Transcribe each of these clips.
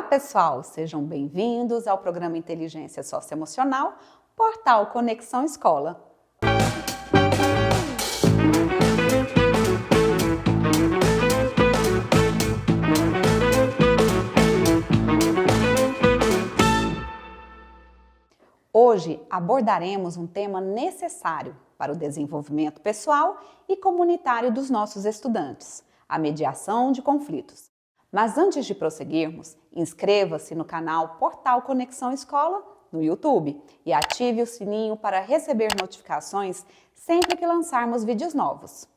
pessoal, sejam bem-vindos ao programa Inteligência Socioemocional, Portal Conexão Escola. Hoje abordaremos um tema necessário para o desenvolvimento pessoal e comunitário dos nossos estudantes, a mediação de conflitos. Mas antes de prosseguirmos, inscreva-se no canal Portal Conexão Escola no YouTube e ative o sininho para receber notificações sempre que lançarmos vídeos novos.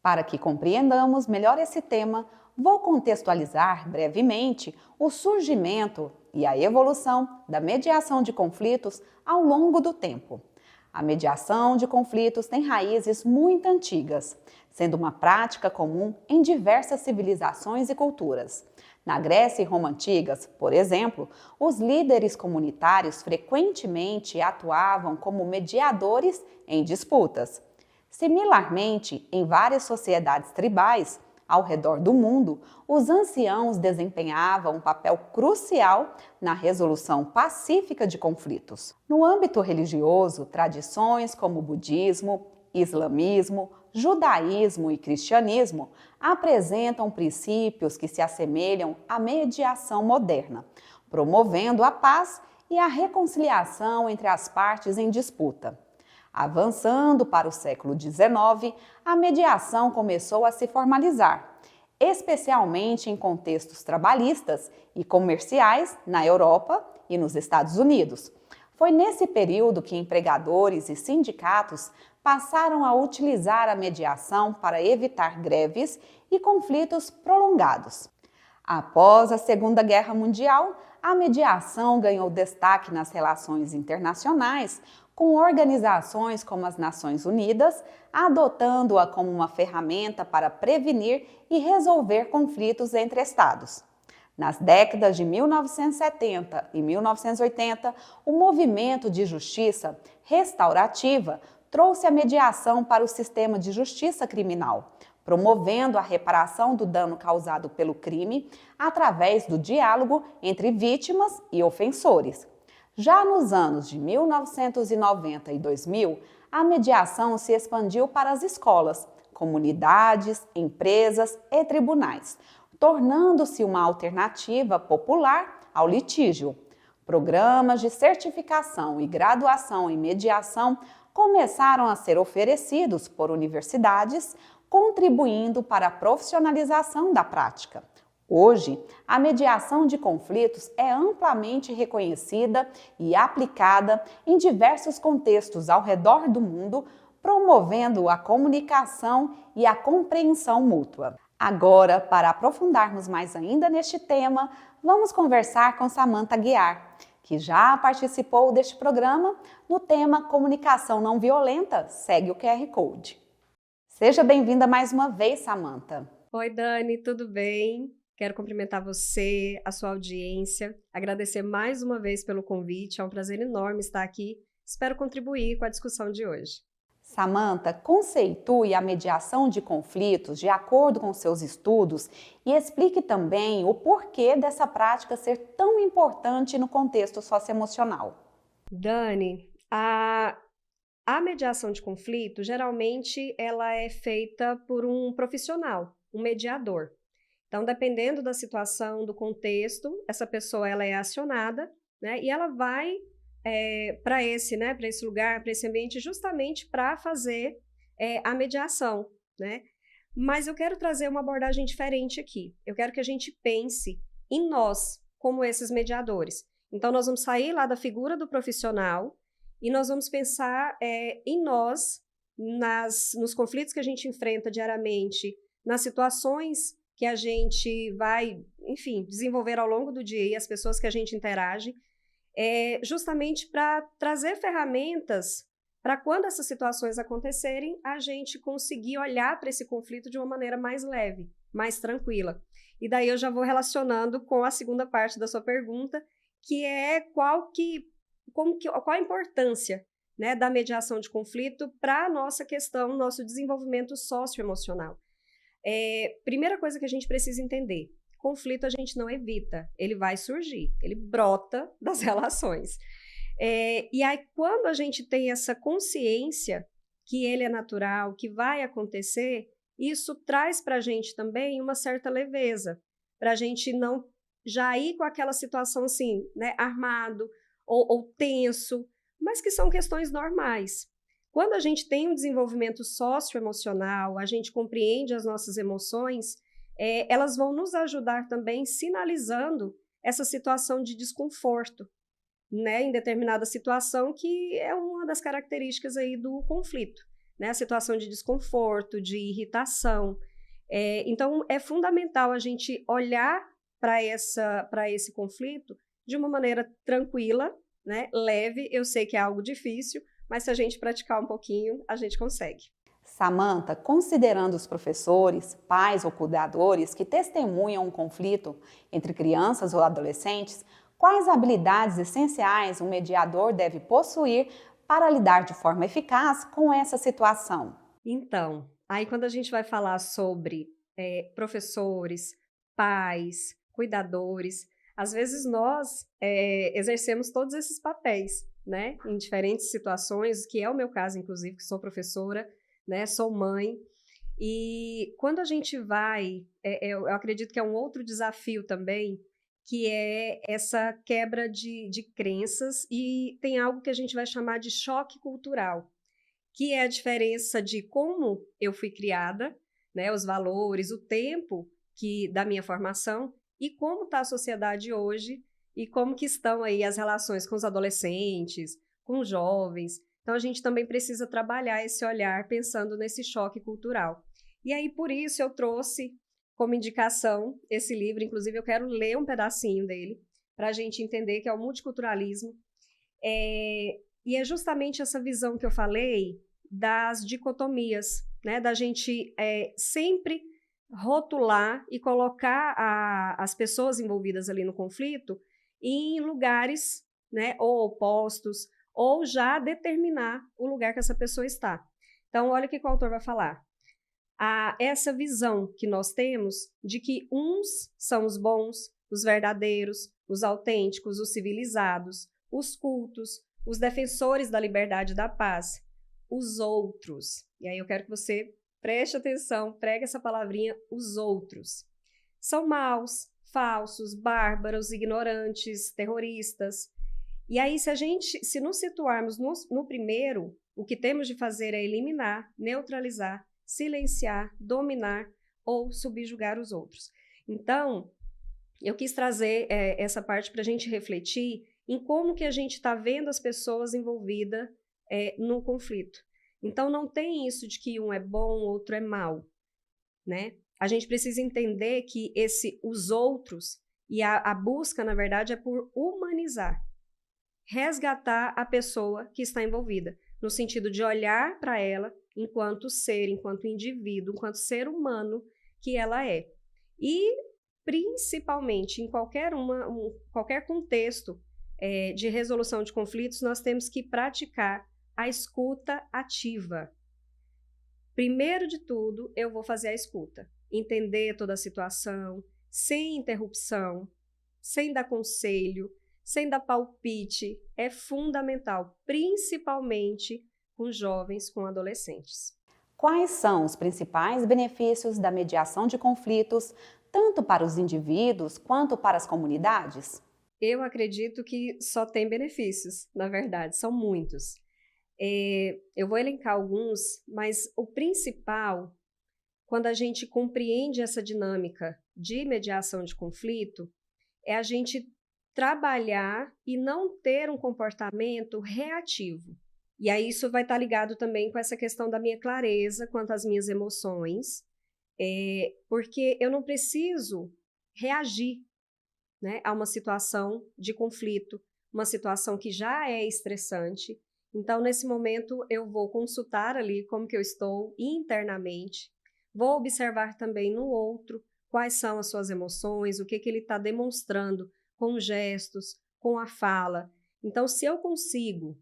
Para que compreendamos melhor esse tema, vou contextualizar brevemente o surgimento e a evolução da mediação de conflitos ao longo do tempo. A mediação de conflitos tem raízes muito antigas, sendo uma prática comum em diversas civilizações e culturas. Na Grécia e Roma antigas, por exemplo, os líderes comunitários frequentemente atuavam como mediadores em disputas. Similarmente, em várias sociedades tribais ao redor do mundo, os anciãos desempenhavam um papel crucial na resolução pacífica de conflitos. No âmbito religioso, tradições como o budismo, islamismo, judaísmo e cristianismo apresentam princípios que se assemelham à mediação moderna, promovendo a paz e a reconciliação entre as partes em disputa. Avançando para o século XIX, a mediação começou a se formalizar, especialmente em contextos trabalhistas e comerciais na Europa e nos Estados Unidos. Foi nesse período que empregadores e sindicatos passaram a utilizar a mediação para evitar greves e conflitos prolongados. Após a Segunda Guerra Mundial, a mediação ganhou destaque nas relações internacionais, com organizações como as Nações Unidas adotando-a como uma ferramenta para prevenir e resolver conflitos entre estados. Nas décadas de 1970 e 1980, o movimento de justiça restaurativa trouxe a mediação para o sistema de justiça criminal, promovendo a reparação do dano causado pelo crime através do diálogo entre vítimas e ofensores. Já nos anos de 1990 e 2000, a mediação se expandiu para as escolas, comunidades, empresas e tribunais, tornando-se uma alternativa popular ao litígio. Programas de certificação e graduação em mediação começaram a ser oferecidos por universidades, contribuindo para a profissionalização da prática. Hoje, a mediação de conflitos é amplamente reconhecida e aplicada em diversos contextos ao redor do mundo, promovendo a comunicação e a compreensão mútua. Agora, para aprofundarmos mais ainda neste tema, vamos conversar com Samantha Guiar, que já participou deste programa no tema Comunicação Não Violenta, segue o QR Code. Seja bem-vinda mais uma vez, Samantha. Oi, Dani, tudo bem? Quero cumprimentar você, a sua audiência, agradecer mais uma vez pelo convite, é um prazer enorme estar aqui, espero contribuir com a discussão de hoje. Samantha, conceitue a mediação de conflitos de acordo com seus estudos e explique também o porquê dessa prática ser tão importante no contexto socioemocional. Dani, a mediação de conflito, geralmente, ela é feita por um profissional, um mediador. Então, dependendo da situação, do contexto, essa pessoa ela é acionada, né, e ela vai para esse lugar, para esse ambiente, justamente para fazer a mediação, né? Mas eu quero trazer uma abordagem diferente aqui. Eu quero que a gente pense em nós, como esses mediadores. Então, nós vamos sair lá da figura do profissional e nós vamos pensar em nós, nos conflitos que a gente enfrenta diariamente, nas situações que a gente vai, enfim, desenvolver ao longo do dia e as pessoas que a gente interage, justamente para trazer ferramentas para quando essas situações acontecerem, a gente conseguir olhar para esse conflito de uma maneira mais leve, mais tranquila. E daí eu já vou relacionando com a segunda parte da sua pergunta, que é qual a importância, né, da mediação de conflito para a nossa questão, nosso desenvolvimento socioemocional. Primeira coisa que a gente precisa entender, conflito a gente não evita, ele vai surgir, ele brota das relações. E aí, quando a gente tem essa consciência que ele é natural, que vai acontecer, isso traz para a gente também uma certa leveza, para a gente não já ir com aquela situação assim, né, armado ou tenso, mas que são questões normais. Quando a gente tem um desenvolvimento socioemocional, a gente compreende as nossas emoções, elas vão nos ajudar também sinalizando essa situação de desconforto, né, em determinada situação, que é uma das características aí do conflito, né, a situação de desconforto, de irritação. Então, é fundamental a gente olhar para esse conflito de uma maneira tranquila, né, leve. Eu sei que é algo difícil, mas se a gente praticar um pouquinho, a gente consegue. Samantha, considerando os professores, pais ou cuidadores que testemunham um conflito entre crianças ou adolescentes, quais habilidades essenciais um mediador deve possuir para lidar de forma eficaz com essa situação? Então, aí quando a gente vai falar sobre professores, pais, cuidadores, às vezes nós exercemos todos esses papéis, né, em diferentes situações, que é o meu caso, inclusive, que sou professora, né, sou mãe, e quando a gente vai, eu acredito que é um outro desafio também, que é essa quebra de crenças, e tem algo que a gente vai chamar de choque cultural, que é a diferença de como eu fui criada, né, os valores, o tempo da minha formação, e como está a sociedade hoje, e como que estão aí as relações com os adolescentes, com os jovens. Então, a gente também precisa trabalhar esse olhar pensando nesse choque cultural. E aí, por isso, eu trouxe como indicação esse livro, inclusive eu quero ler um pedacinho dele, para a gente entender que é o multiculturalismo. E é justamente essa visão que eu falei das dicotomias, né? Da gente sempre rotular e colocar as pessoas envolvidas ali no conflito em lugares, né, ou opostos, ou já determinar o lugar que essa pessoa está. Então, olha o que o autor vai falar. Essa visão que nós temos de que uns são os bons, os verdadeiros, os autênticos, os civilizados, os cultos, os defensores da liberdade e da paz, os outros. E aí eu quero que você preste atenção, pregue essa palavrinha, os outros. São maus, falsos, bárbaros, ignorantes, terroristas. E aí, se nos situarmos no primeiro, o que temos de fazer é eliminar, neutralizar, silenciar, dominar ou subjugar os outros. Então, eu quis trazer essa parte para a gente refletir em como que a gente está vendo as pessoas envolvidas no conflito. Então, não tem isso de que um é bom, outro é mau, né? A gente precisa entender que os outros, e a busca, na verdade, é por humanizar, resgatar a pessoa que está envolvida, no sentido de olhar para ela enquanto ser, enquanto indivíduo, enquanto ser humano que ela é. E, principalmente, em qualquer contexto de resolução de conflitos, nós temos que praticar a escuta ativa. Primeiro de tudo, eu vou fazer a escuta, entender toda a situação, sem interrupção, sem dar conselho, sem dar palpite, é fundamental, principalmente com jovens, com adolescentes. Quais são os principais benefícios da mediação de conflitos, tanto para os indivíduos quanto para as comunidades? Eu acredito que só tem benefícios, na verdade, são muitos. Eu vou elencar alguns, mas o principal, quando a gente compreende essa dinâmica de mediação de conflito, é a gente trabalhar e não ter um comportamento reativo. E aí isso vai estar ligado também com essa questão da minha clareza quanto às minhas emoções, porque eu não preciso reagir, né, a uma situação de conflito, uma situação que já é estressante. Então, nesse momento, eu vou consultar ali como que eu estou internamente, vou observar também no outro quais são as suas emoções, o que ele está demonstrando com gestos, com a fala. Então, se eu consigo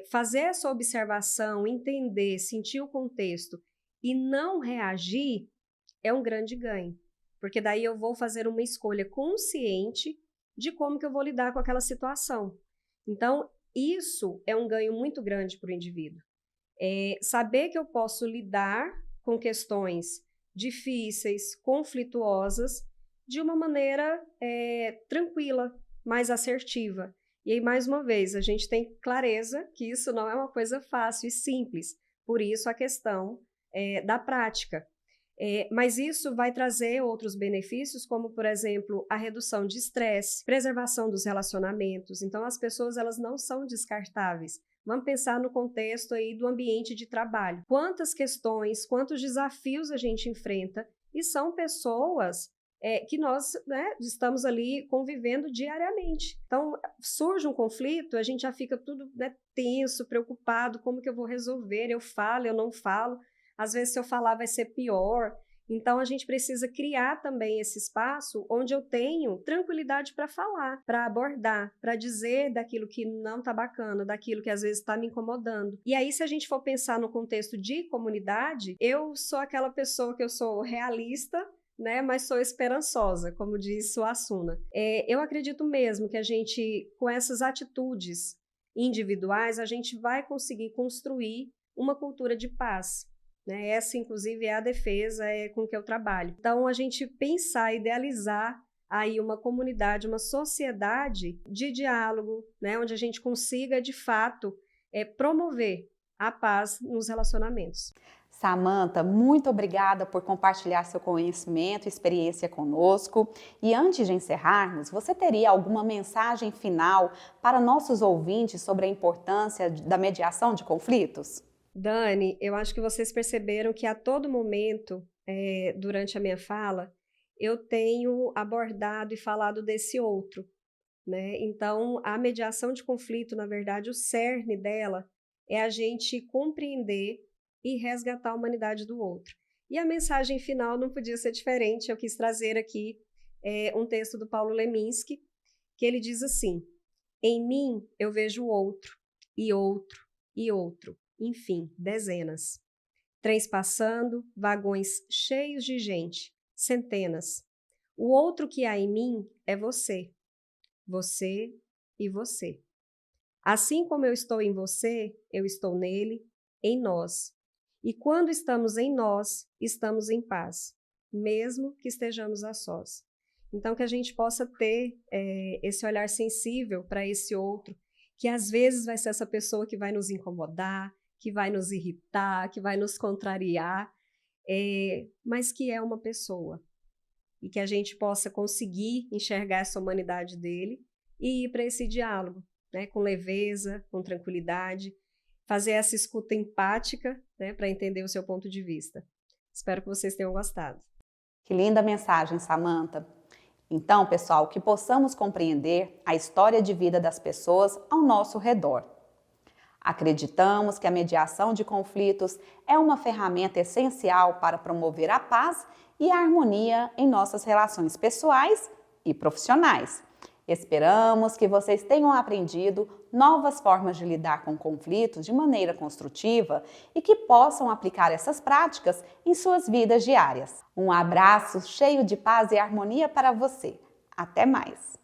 fazer essa observação, entender, sentir o contexto e não reagir, é um grande ganho. porque daí eu vou fazer uma escolha consciente de como que eu vou lidar com aquela situação. Então, isso é um ganho muito grande para o indivíduo. Saber que eu posso lidar com questões difíceis, conflituosas, de uma maneira tranquila, mais assertiva. E aí, mais uma vez, a gente tem clareza que isso não é uma coisa fácil e simples. Por isso, a questão da prática. Mas isso vai trazer outros benefícios, como, por exemplo, a redução de estresse, preservação dos relacionamentos. Então, as pessoas elas não são descartáveis. Vamos pensar no contexto aí do ambiente de trabalho. Quantas questões, quantos desafios a gente enfrenta e são pessoas que nós estamos ali convivendo diariamente. Então, surge um conflito, a gente já fica tudo tenso, preocupado, como que eu vou resolver? Eu falo, eu não falo. Às vezes, se eu falar, vai ser pior. Então, a gente precisa criar também esse espaço onde eu tenho tranquilidade para falar, para abordar, para dizer daquilo que não está bacana, daquilo que às vezes está me incomodando. E aí, se a gente for pensar no contexto de comunidade, eu sou aquela pessoa que eu sou realista, mas sou esperançosa, como diz Suassuna. Eu acredito mesmo que a gente, com essas atitudes individuais, a gente vai conseguir construir uma cultura de paz. Essa, inclusive, é a defesa com que eu trabalho. Então, a gente pensar, idealizar aí uma comunidade, uma sociedade de diálogo, onde a gente consiga, de fato, promover a paz nos relacionamentos. Samantha, muito obrigada por compartilhar seu conhecimento e experiência conosco. E antes de encerrarmos, você teria alguma mensagem final para nossos ouvintes sobre a importância da mediação de conflitos? Dani, eu acho que vocês perceberam que a todo momento, durante a minha fala, eu tenho abordado e falado desse outro, Então, a mediação de conflito, na verdade, o cerne dela é a gente compreender e resgatar a humanidade do outro. E a mensagem final não podia ser diferente, eu quis trazer aqui um texto do Paulo Leminski, que ele diz assim: em mim eu vejo outro, e outro, e outro. Enfim, dezenas. Trens passando, vagões cheios de gente, centenas. O outro que há em mim é você. Você e você. Assim como eu estou em você, eu estou nele, em nós. E quando estamos em nós, estamos em paz, mesmo que estejamos a sós. Então, que a gente possa ter esse olhar sensível para esse outro, que às vezes vai ser essa pessoa que vai nos incomodar, que vai nos irritar, que vai nos contrariar, mas que é uma pessoa. E que a gente possa conseguir enxergar essa humanidade dele e ir para esse diálogo, com leveza, com tranquilidade, fazer essa escuta empática, para entender o seu ponto de vista. Espero que vocês tenham gostado. Que linda mensagem, Samantha. Então, pessoal, que possamos compreender a história de vida das pessoas ao nosso redor. Acreditamos que a mediação de conflitos é uma ferramenta essencial para promover a paz e a harmonia em nossas relações pessoais e profissionais. Esperamos que vocês tenham aprendido novas formas de lidar com conflitos de maneira construtiva e que possam aplicar essas práticas em suas vidas diárias. Um abraço cheio de paz e harmonia para você. Até mais!